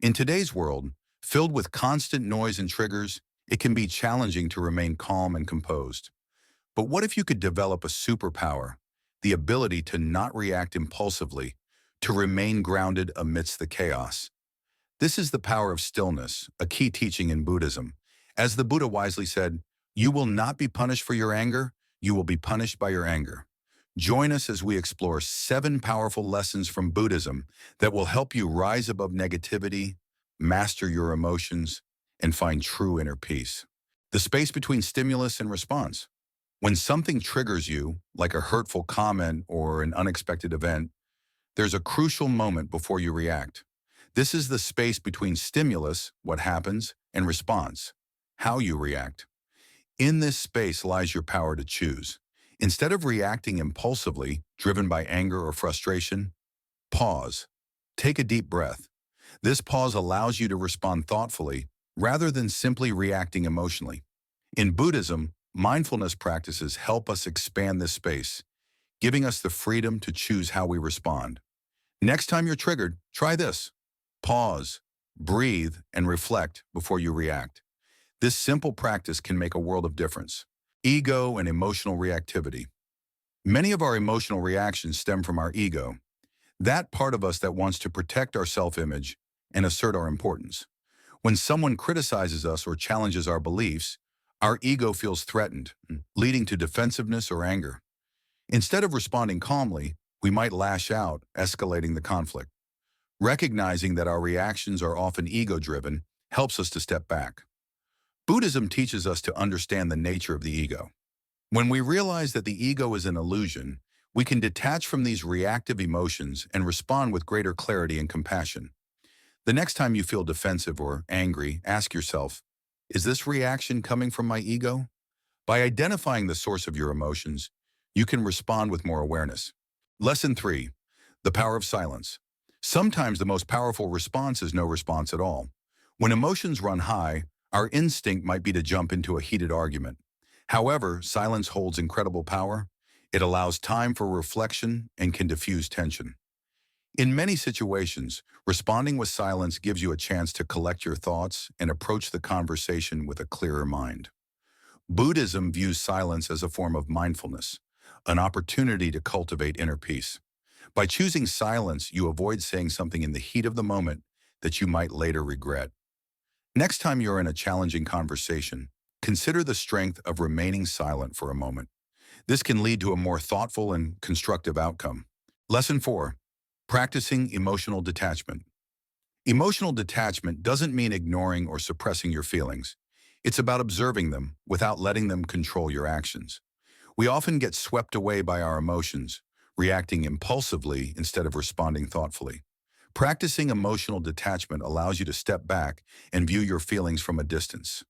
In today's world, filled with constant noise and triggers, it can be challenging to remain calm and composed. But what if you could develop a superpower, the ability to not react impulsively, to remain grounded amidst the chaos? This is the power of stillness, a key teaching in Buddhism. As the Buddha wisely said, "You will not be punished for your anger, you will be punished by your anger." Join us as we explore 7 powerful lessons from Buddhism that will help you rise above negativity, master your emotions, and find true inner peace. The space between stimulus and response. When something triggers you, like a hurtful comment or an unexpected event, there's a crucial moment before you react. This is the space between stimulus, what happens, and response, how you react. In this space lies your power to choose. Instead of reacting impulsively, driven by anger or frustration, pause. Take a deep breath. This pause allows you to respond thoughtfully rather than simply reacting emotionally. In Buddhism, mindfulness practices help us expand this space, giving us the freedom to choose how we respond. Next time you're triggered, try this. Pause, breathe, and reflect before you react. This simple practice can make a world of difference. Ego and emotional reactivity. Many of our emotional reactions stem from our ego, that part of us that wants to protect our self-image and assert our importance. When someone criticizes us or challenges our beliefs, our ego feels threatened, leading to defensiveness or anger. Instead of responding calmly, we might lash out, escalating the conflict. Recognizing that our reactions are often ego-driven helps us to step back. Buddhism teaches us to understand the nature of the ego. When we realize that the ego is an illusion, we can detach from these reactive emotions and respond with greater clarity and compassion. The next time you feel defensive or angry, ask yourself, is this reaction coming from my ego? By identifying the source of your emotions, you can respond with more awareness. Lesson 3. The power of silence. Sometimes the most powerful response is no response at all. When emotions run high, our instinct might be to jump into a heated argument. However, silence holds incredible power. It allows time for reflection and can diffuse tension. In many situations, responding with silence gives you a chance to collect your thoughts and approach the conversation with a clearer mind. Buddhism views silence as a form of mindfulness, an opportunity to cultivate inner peace. By choosing silence, you avoid saying something in the heat of the moment that you might later regret. Next time you're in a challenging conversation, consider the strength of remaining silent for a moment. This can lead to a more thoughtful and constructive outcome. Lesson 4. Practicing emotional detachment. Emotional detachment doesn't mean ignoring or suppressing your feelings. It's about observing them without letting them control your actions. We often get swept away by our emotions, reacting impulsively instead of responding thoughtfully. Practicing emotional detachment allows you to step back and view your feelings from a distance,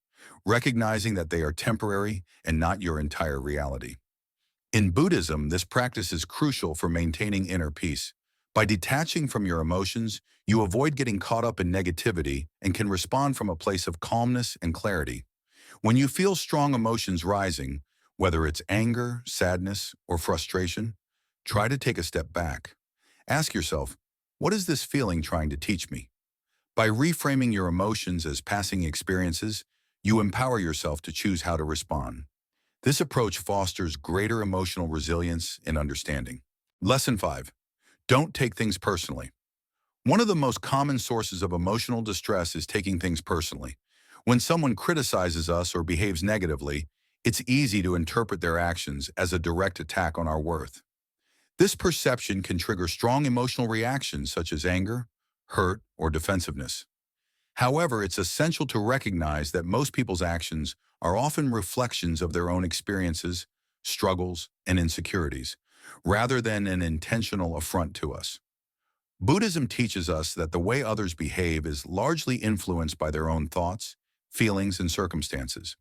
recognizing that they are temporary and not your entire reality. In Buddhism, this practice is crucial for maintaining inner peace. By detaching from your emotions, you avoid getting caught up in negativity and can respond from a place of calmness and clarity. When you feel strong emotions rising, whether it's anger, sadness, or frustration, try to take a step back. Ask yourself, what is this feeling trying to teach me? By reframing your emotions as passing experiences, you empower yourself to choose how to respond. This approach fosters greater emotional resilience and understanding. Lesson 5. Don't take things personally. One of the most common sources of emotional distress is taking things personally. When someone criticizes us or behaves negatively, it's easy to interpret their actions as a direct attack on our worth. This perception can trigger strong emotional reactions such as anger, hurt, or defensiveness. However, it's essential to recognize that most people's actions are often reflections of their own experiences, struggles, and insecurities, rather than an intentional affront to us. Buddhism teaches us that the way others behave is largely influenced by their own thoughts, feelings, and circumstances.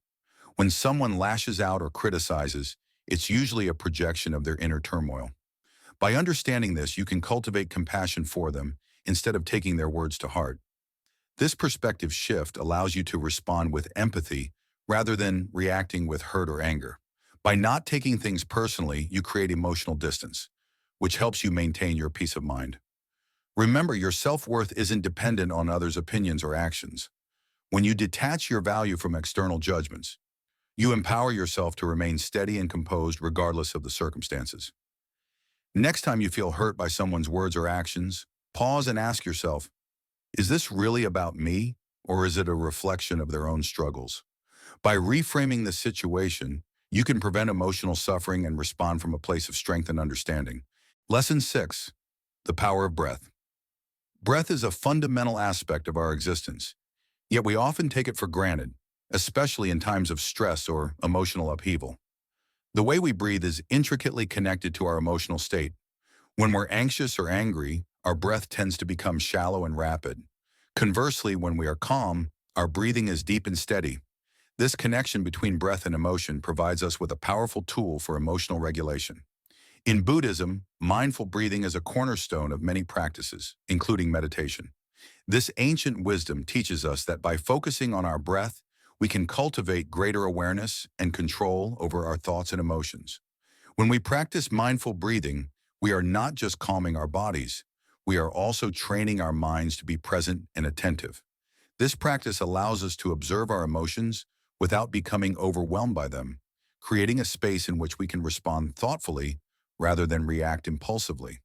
When someone lashes out or criticizes, it's usually a projection of their inner turmoil. By understanding this, you can cultivate compassion for them instead of taking their words to heart. This perspective shift allows you to respond with empathy rather than reacting with hurt or anger. By not taking things personally, you create emotional distance, which helps you maintain your peace of mind. Remember, your self-worth isn't dependent on others' opinions or actions. When you detach your value from external judgments, you empower yourself to remain steady and composed regardless of the circumstances. Next time you feel hurt by someone's words or actions, pause and ask yourself, is this really about me, or is it a reflection of their own struggles? By reframing the situation, you can prevent emotional suffering and respond from a place of strength and understanding. Lesson 6. The power of breath. Breath is a fundamental aspect of our existence, yet we often take it for granted, especially in times of stress or emotional upheaval. The way we breathe is intricately connected to our emotional state. When we're anxious or angry, our breath tends to become shallow and rapid. Conversely, when we are calm, our breathing is deep and steady. This connection between breath and emotion provides us with a powerful tool for emotional regulation. In Buddhism, mindful breathing is a cornerstone of many practices, including meditation. This ancient wisdom teaches us that by focusing on our breath, we can cultivate greater awareness and control over our thoughts and emotions. When we practice mindful breathing, we are not just calming our bodies, we are also training our minds to be present and attentive. This practice allows us to observe our emotions without becoming overwhelmed by them, creating a space in which we can respond thoughtfully rather than react impulsively.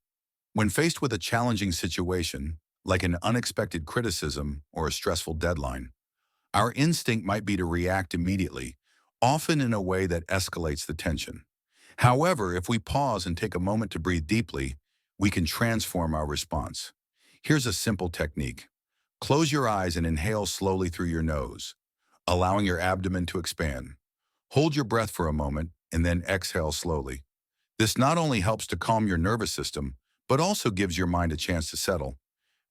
When faced with a challenging situation, like an unexpected criticism or a stressful deadline, our instinct might be to react immediately, often in a way that escalates the tension. However, if we pause and take a moment to breathe deeply, we can transform our response. Here's a simple technique. Close your eyes and inhale slowly through your nose, allowing your abdomen to expand. Hold your breath for a moment and then exhale slowly. This not only helps to calm your nervous system, but also gives your mind a chance to settle,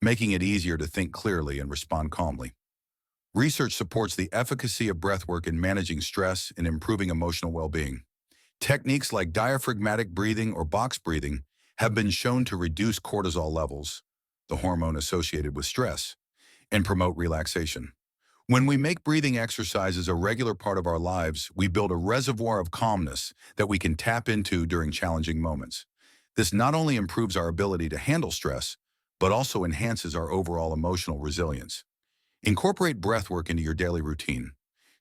making it easier to think clearly and respond calmly. Research supports the efficacy of breathwork in managing stress and improving emotional well-being. Techniques like diaphragmatic breathing or box breathing have been shown to reduce cortisol levels, the hormone associated with stress, and promote relaxation. When we make breathing exercises a regular part of our lives, we build a reservoir of calmness that we can tap into during challenging moments. This not only improves our ability to handle stress, but also enhances our overall emotional resilience. Incorporate breathwork into your daily routine.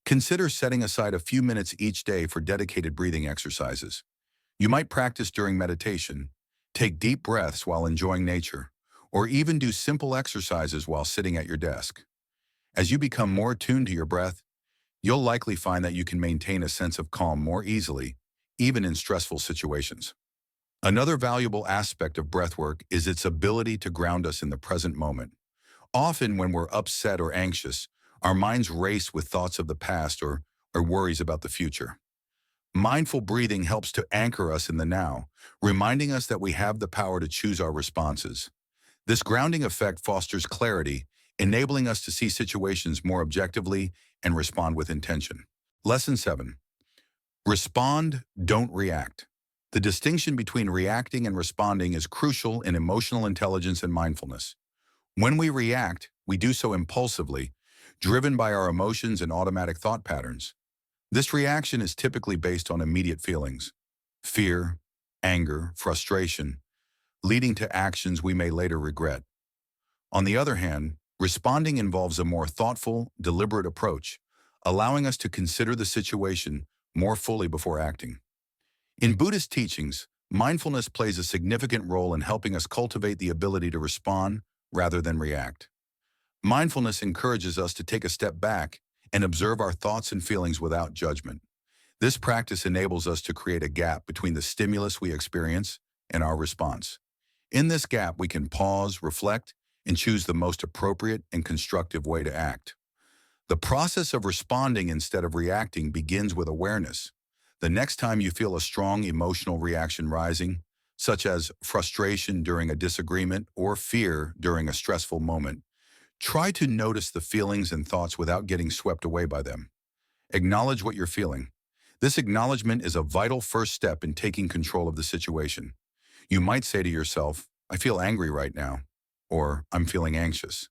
Consider setting aside a few minutes each day for dedicated breathing exercises. You might practice during meditation, take deep breaths while enjoying nature, or even do simple exercises while sitting at your desk. As you become more attuned to your breath, you'll likely find that you can maintain a sense of calm more easily, even in stressful situations. Another valuable aspect of breathwork is its ability to ground us in the present moment. Often when we're upset or anxious, our minds race with thoughts of the past or worries about the future. Mindful breathing helps to anchor us in the now, reminding us that we have the power to choose our responses. This grounding effect fosters clarity, enabling us to see situations more objectively and respond with intention. Lesson 7. Respond, don't react. The distinction between reacting and responding is crucial in emotional intelligence and mindfulness. When we react, we do so impulsively, driven by our emotions and automatic thought patterns. This reaction is typically based on immediate feelings, fear, anger, frustration, leading to actions we may later regret. On the other hand, responding involves a more thoughtful, deliberate approach, allowing us to consider the situation more fully before acting. In Buddhist teachings, mindfulness plays a significant role in helping us cultivate the ability to respond rather than react. Mindfulness encourages us to take a step back and observe our thoughts and feelings without judgment. This practice enables us to create a gap between the stimulus we experience and our response. In this gap, we can pause, reflect, and choose the most appropriate and constructive way to act. The process of responding instead of reacting begins with awareness. The next time you feel a strong emotional reaction rising, such as frustration during a disagreement or fear during a stressful moment, try to notice the feelings and thoughts without getting swept away by them. Acknowledge what you're feeling. This acknowledgement is a vital first step in taking control of the situation. You might say to yourself, I feel angry right now, or I'm feeling anxious.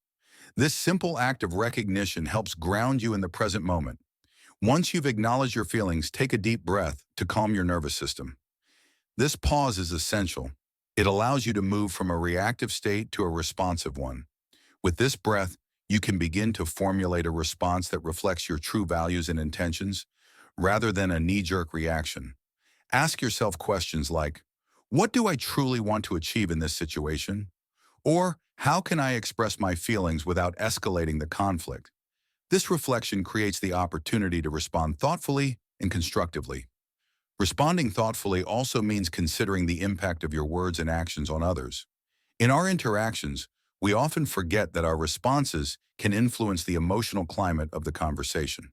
This simple act of recognition helps ground you in the present moment. Once you've acknowledged your feelings, take a deep breath to calm your nervous system. This pause is essential. It allows you to move from a reactive state to a responsive one. With this breath, you can begin to formulate a response that reflects your true values and intentions, rather than a knee-jerk reaction. Ask yourself questions like, what do I truly want to achieve in this situation? Or, how can I express my feelings without escalating the conflict? This reflection creates the opportunity to respond thoughtfully and constructively. Responding thoughtfully also means considering the impact of your words and actions on others. In our interactions, we often forget that our responses can influence the emotional climate of the conversation.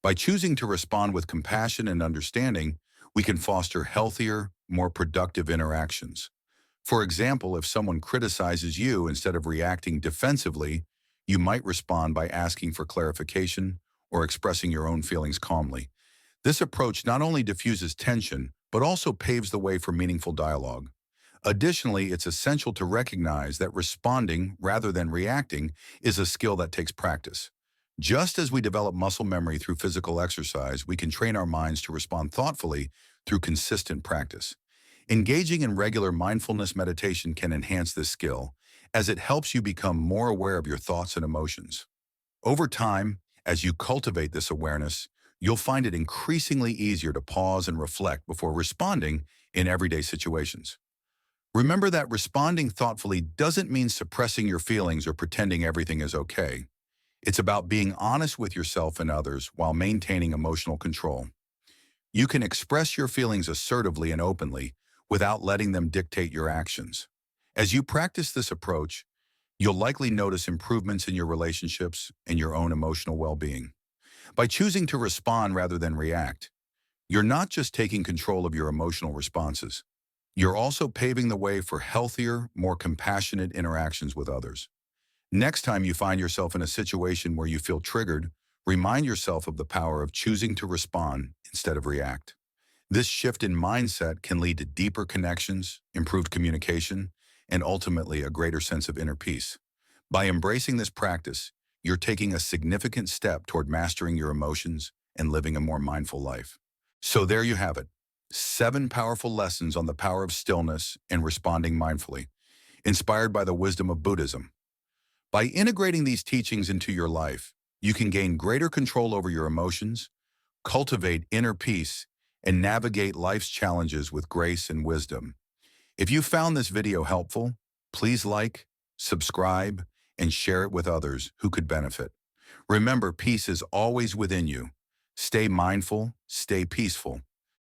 By choosing to respond with compassion and understanding, we can foster healthier, more productive interactions. For example, if someone criticizes you instead of reacting defensively, you might respond by asking for clarification or expressing your own feelings calmly. This approach not only diffuses tension, but also paves the way for meaningful dialogue. Additionally, it's essential to recognize that responding rather than reacting is a skill that takes practice. Just as we develop muscle memory through physical exercise, we can train our minds to respond thoughtfully through consistent practice. Engaging in regular mindfulness meditation can enhance this skill, as it helps you become more aware of your thoughts and emotions. Over time, as you cultivate this awareness, you'll find it increasingly easier to pause and reflect before responding in everyday situations. Remember that responding thoughtfully doesn't mean suppressing your feelings or pretending everything is okay. It's about being honest with yourself and others while maintaining emotional control. You can express your feelings assertively and openly without letting them dictate your actions. As you practice this approach, you'll likely notice improvements in your relationships and your own emotional well-being. By choosing to respond rather than react, you're not just taking control of your emotional responses. You're also paving the way for healthier, more compassionate interactions with others. Next time you find yourself in a situation where you feel triggered, remind yourself of the power of choosing to respond instead of react. This shift in mindset can lead to deeper connections, improved communication, and ultimately a greater sense of inner peace. By embracing this practice, you're taking a significant step toward mastering your emotions and living a more mindful life. So there you have it, 7 powerful lessons on the power of stillness and responding mindfully, inspired by the wisdom of Buddhism. By integrating these teachings into your life, you can gain greater control over your emotions, cultivate inner peace, and navigate life's challenges with grace and wisdom. If you found this video helpful, please like, subscribe, and share it with others who could benefit. Remember, peace is always within you. Stay mindful, stay peaceful,